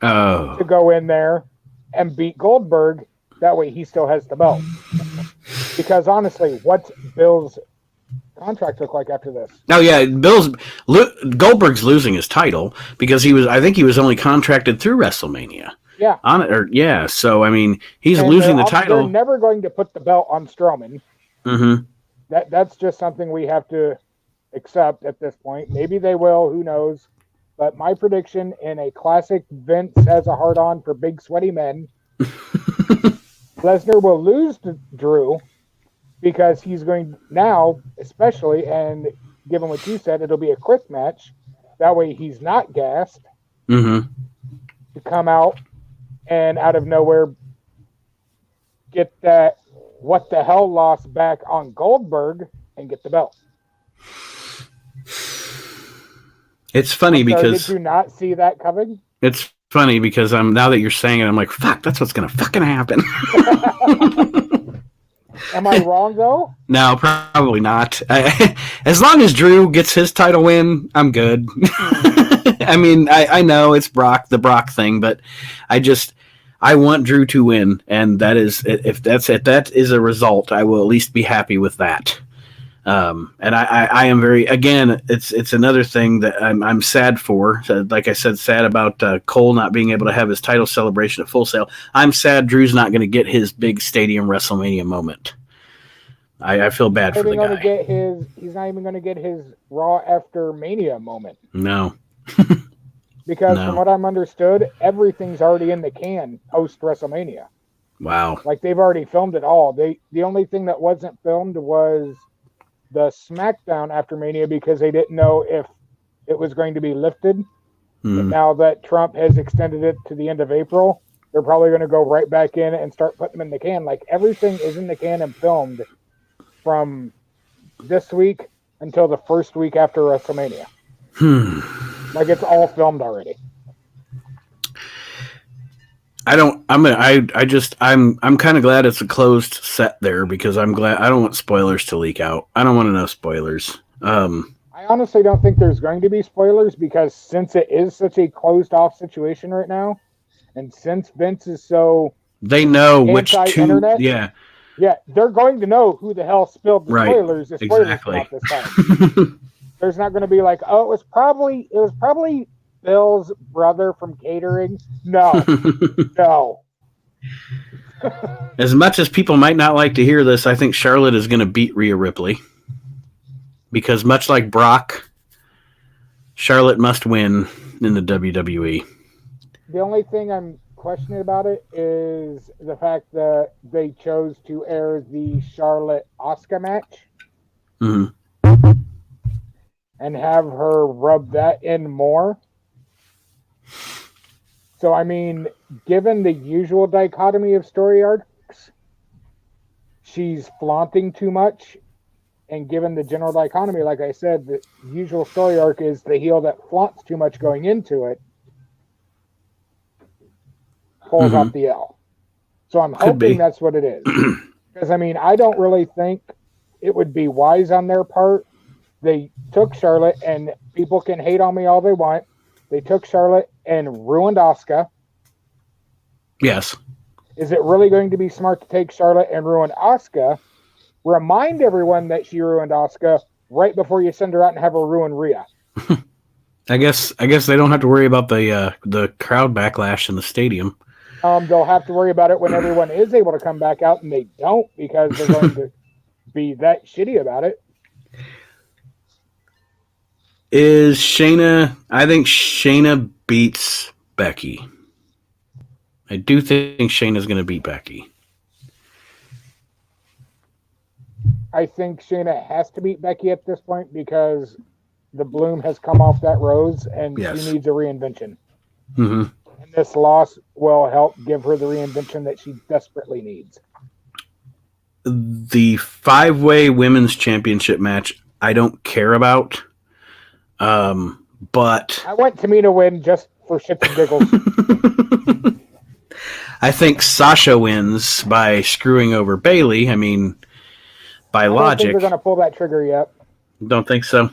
to go in there and beat Goldberg. That way he still has the belt. Because honestly, what's Bill's contract look like after this? Oh yeah, Goldberg's losing his title because I think he was only contracted through WrestleMania. Yeah. So I mean, he's losing the title. They're never going to put the belt on Strowman. That's just something we have to accept at this point. Maybe they will, who knows? But my prediction, in a classic Vince has a hard on for big sweaty men, Lesnar will lose to Drew because he's going now, especially, and given what you said, it'll be a quick match. That way he's not gassed to come out and out of nowhere get that what the hell loss back on Goldberg and get the belt. It's funny because did you not see that coming? It's funny because now that you're saying it, I'm like, fuck, that's what's gonna fucking happen. Am I wrong though? No, probably not. As long as Drew gets his title win, I'm good. I mean, I know it's the Brock thing, but I want Drew to win, and that is if that is a result, I will at least be happy with that. And I am very, again, it's another thing that I'm sad for. So, like I said, sad about Cole not being able to have his title celebration at Full Sail. I'm sad Drew's not going to get his big stadium WrestleMania moment. I feel bad for the guy. He's not even going to get his Raw after Mania moment. No. Because from what I'm understood, everything's already in the can post WrestleMania. Wow. Like they've already filmed it all. The only thing that wasn't filmed was the SmackDown after Mania because they didn't know if it was going to be lifted. But now that Trump has extended it to the end of April, they're probably going to go right back in and start putting them in the can. Like everything is in the can and filmed from this week until the first week after WrestleMania. Like it's all filmed already. I'm kind of glad it's a closed set there because I'm glad I don't want spoilers to leak out. I don't want to know spoilers. I honestly don't think there's going to be spoilers because since it is such a closed off situation right now, and since Vince is so they know which two, yeah, they're going to know who the hell spilled the spoilers. The spoilers exactly. This time. There's not going to be like, oh, it was probably Bill's brother from catering. No, no. As much as people might not like to hear this, I think Charlotte is going to beat Rhea Ripley because much like Brock, Charlotte must win in the WWE. The only thing I'm questioning about it is the fact that they chose to air the Charlotte Asuka match and have her rub that in more. So, I mean, given the usual dichotomy of story arcs, she's flaunting too much. And given the general dichotomy, like I said, the usual story arc is the heel that flaunts too much going into it pulls off the L. So I'm hoping that's what it is. Because, I mean, I don't really think it would be wise on their part. They took Charlotte, and people can hate on me all they want. They took Charlotte and ruined Asuka. Yes. Is it really going to be smart to take Charlotte and ruin Asuka? Remind everyone that she ruined Asuka right before you send her out and have her ruin Rhea. I guess they don't have to worry about the crowd backlash in the stadium. They'll have to worry about it when everyone is able to come back out, and they don't because they're going to be that shitty about it. Is Shayna? I think Shayna beats Becky. I do think Shayna's going to beat Becky. I think Shayna has to beat Becky at this point because the bloom has come off that rose and she needs a reinvention. And this loss will help give her the reinvention that she desperately needs. The 5-way women's championship match, I don't care about. But I want Tamina to win just for shits and giggles. I think Sasha wins by screwing over Bayley. I mean, by logic. I don't think they're going to pull that trigger yet. Don't think so?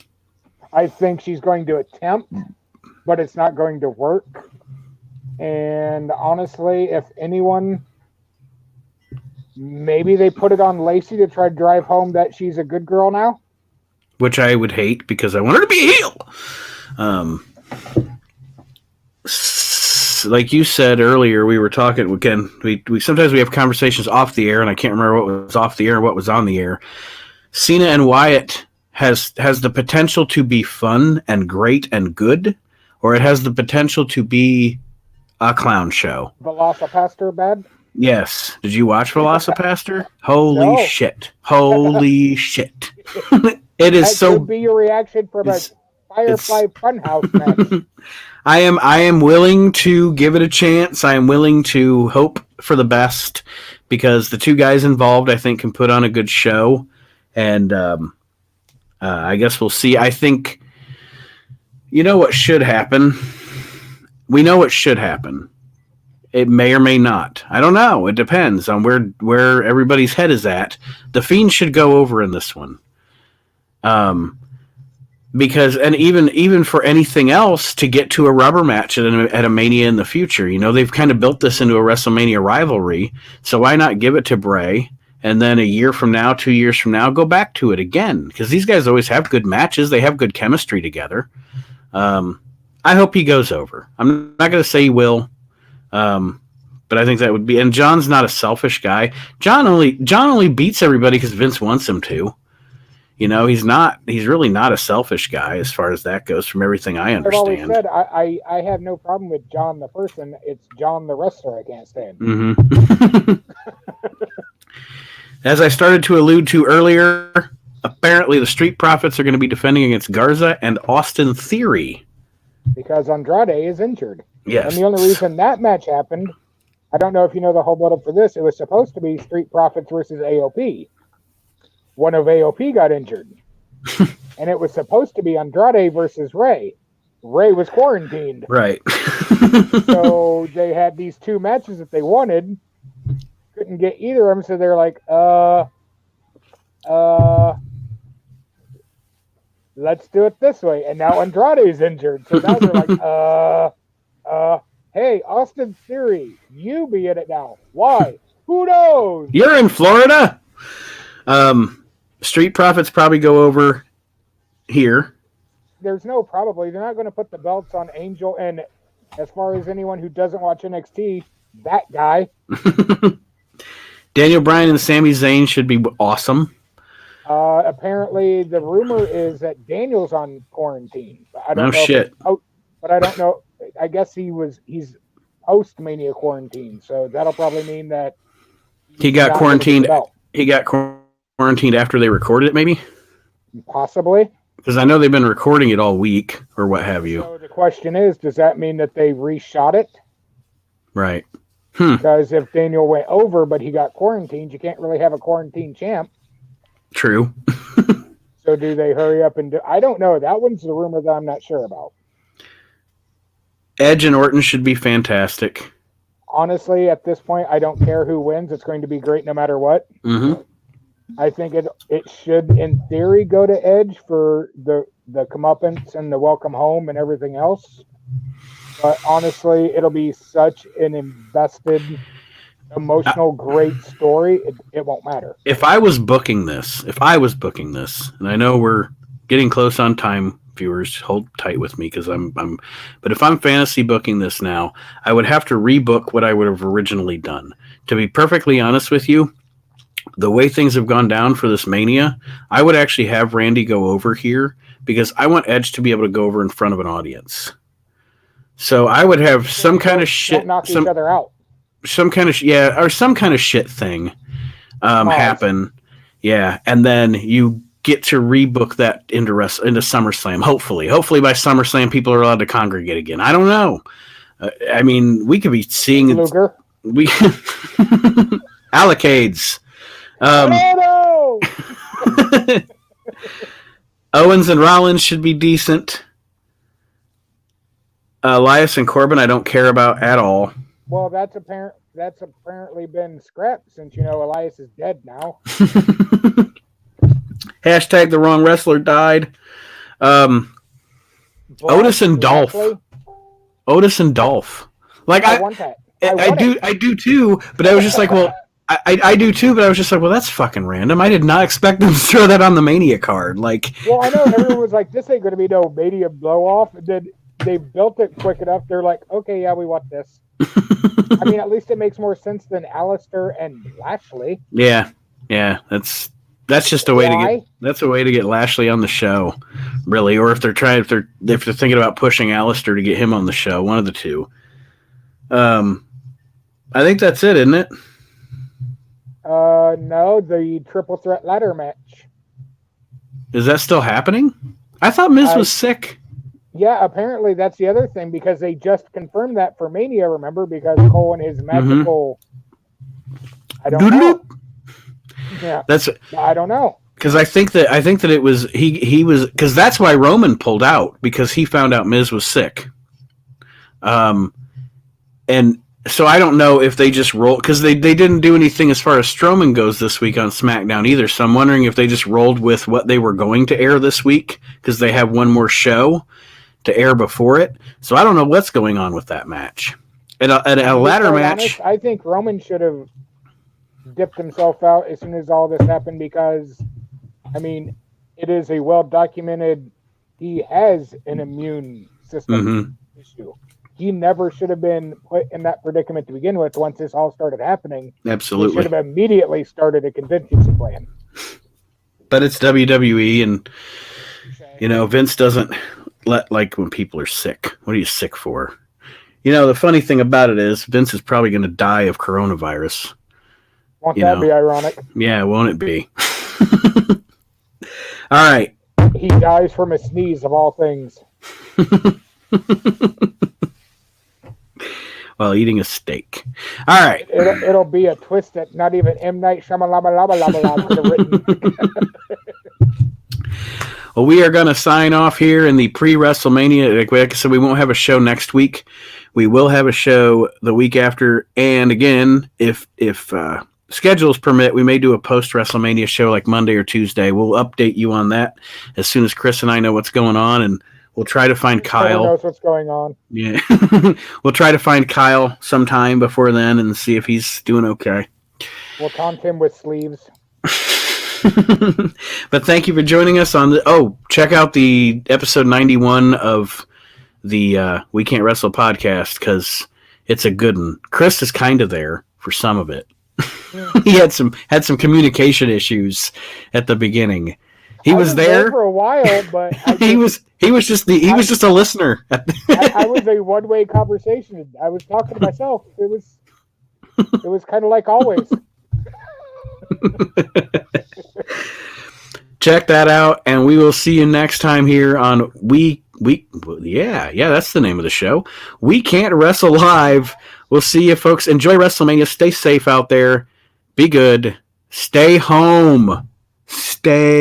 I think she's going to attempt, but it's not going to work. And honestly, if anyone, maybe they put it on Lacey to try to drive home that she's a good girl now. Which I would hate because I want her to be a heel. Like you said earlier, we were talking again. We sometimes we have conversations off the air, and I can't remember what was off the air and what was on the air. Cena and Wyatt has the potential to be fun and great and good, or it has the potential to be a clown show. Velocipaster bad? Yes. Did you watch Velocipaster? Holy shit! Holy shit! It is that could be your reaction from a Firefly Funhouse match. I am willing to give it a chance. I am willing to hope for the best because the two guys involved, I think, can put on a good show. And I guess we'll see. I think you know what should happen. We know what should happen. It may or may not. I don't know. It depends on where everybody's head is at. The Fiend should go over in this one. Because and even for anything else to get to a rubber match at a Mania in the future, you know, they've kind of built this into a WrestleMania rivalry. So why not give it to Bray and then a year from now, 2 years from now, go back to it again, because these guys always have good matches. They have good chemistry together. I hope he goes over. I'm not going to say he will, but I think that would be. And John's not a selfish guy. John only beats everybody because Vince wants him to. You know, he's really not a selfish guy as far as that goes, from everything I understand. I've always said I have no problem with John the person. It's John the wrestler I can't stand. Mm-hmm. As I started to allude to earlier, apparently the Street Profits are going to be defending against Garza and Austin Theory. Because Andrade is injured. Yes. And the only reason that match happened, I don't know if you know the whole build up for this, it was supposed to be Street Profits versus AOP. One of AOP got injured. And it was supposed to be Andrade versus Ray. Ray was quarantined. Right. So they had these two matches that they wanted. Couldn't get either of them, so they're like, let's do it this way. And now Andrade's injured. So now they're like, hey, Austin Theory, you be in it now. Why? Who knows? You're in Florida. Street Profits probably go over here. There's no probably. They're not going to put the belts on Angel. And as far as anyone who doesn't watch NXT, that guy. Daniel Bryan and Sami Zayn should be awesome. Apparently, the rumor is that Daniel's on quarantine. I don't know shit. But I don't know. I guess he's post-Mania quarantine, so that'll probably mean that he got quarantined. He got quarantined after they recorded it, maybe? Possibly. Because I know they've been recording it all week, or what have you. So the question is, does that mean that they reshot it? Right. Because if Daniel went over, but he got quarantined, you can't really have a quarantine champ. True. So do they hurry up and do... I don't know. That one's the rumor that I'm not sure about. Edge and Orton should be fantastic. Honestly, at this point, I don't care who wins. It's going to be great no matter what. Mm-hmm. I think it should, in theory, go to Edge for the comeuppance and the welcome home and everything else. But honestly, it'll be such an invested, emotional, great story. It won't matter. If I was booking this, and I know we're getting close on time, viewers, hold tight with me because but if I'm fantasy booking this now, I would have to rebook what I would have originally done. To be perfectly honest with you, the way things have gone down for this Mania, I would actually have Randy go over here because I want Edge to be able to go over in front of an audience. So I would have some kind of shit, knock each other out. Some kind of or some kind of shit thing happen. Yeah, and then you get to rebook that into SummerSlam. Hopefully by SummerSlam, people are allowed to congregate again. I don't know. I mean, we could be seeing Luger. We Allocates. Owens and Rollins should be decent. Elias and Corbin, I don't care about at all. Well, that's apparently been scrapped since Elias is dead now. Hashtag the wrong wrestler died. Otis and Dolph. Like I want that. I do too, but I was just like, well, I do too, but I was just like, well, that's fucking random. I did not expect them to throw that on the Mania card. Like, well, I know everyone was like, this ain't going to be no Mania blow off. And then they built it quick enough. They're like, okay, yeah, we want this. I mean, at least it makes more sense than Alistair and Lashley. Yeah, that's just a way to get Lashley on the show, really. Or if they're thinking about pushing Alistair to get him on the show, one of the two. I think that's it, isn't it? No, the triple threat ladder match. Is that still happening? I thought Miz was sick. Yeah, apparently that's the other thing because they just confirmed that for Mania, remember? Because Cole and his magical... I don't know. Yeah, I don't know. Because I think that it was he was because that's why Roman pulled out because he found out Miz was sick. And so I don't know if they just rolled because they didn't do anything as far as Strowman goes this week on SmackDown either. So I'm wondering if they just rolled with what they were going to air this week because they have one more show to air before it. So I don't know what's going on with that match. And a ladder match. Honest, I think Roman should have dipped himself out as soon as all this happened because, I mean, it is a well-documented, he has an immune system issue. He never should have been put in that predicament to begin with once this all started happening. Absolutely. They should have immediately started a contingency plan. But it's WWE, and, Vince doesn't let, when people are sick. What are you sick for? The funny thing about it is Vince is probably going to die of coronavirus. Won't that be ironic? Yeah, won't it be? All right. He dies from a sneeze, of all things. While eating a steak. All right. It'll be a twist that not even M. Night Shyamalan could have written. Well, we are going to sign off here in the pre-WrestleMania. Like I said, we won't have a show next week. We will have a show the week after. And again, if schedules permit, we may do a post-WrestleMania show like Monday or Tuesday. We'll update you on that as soon as Chris and I know what's going on, and we'll try to find Kyle. Knows what's going on. Yeah. We'll try to find Kyle sometime before then and see if he's doing okay. We'll taunt him with sleeves. But thank you for joining us on check out the episode 91 of the We Can't Wrestle podcast, because it's a good one. Chris is kind of there for some of it. He had some communication issues at the beginning. He was there for a while, but he was just a listener. I was a one-way conversation. I was talking to myself. It was kind of like always. Check that out, and we will see you next time here on that's the name of the show. We Can't Wrestle Live. We'll see you, folks. Enjoy WrestleMania. Stay safe out there. Be good. Stay home. Stay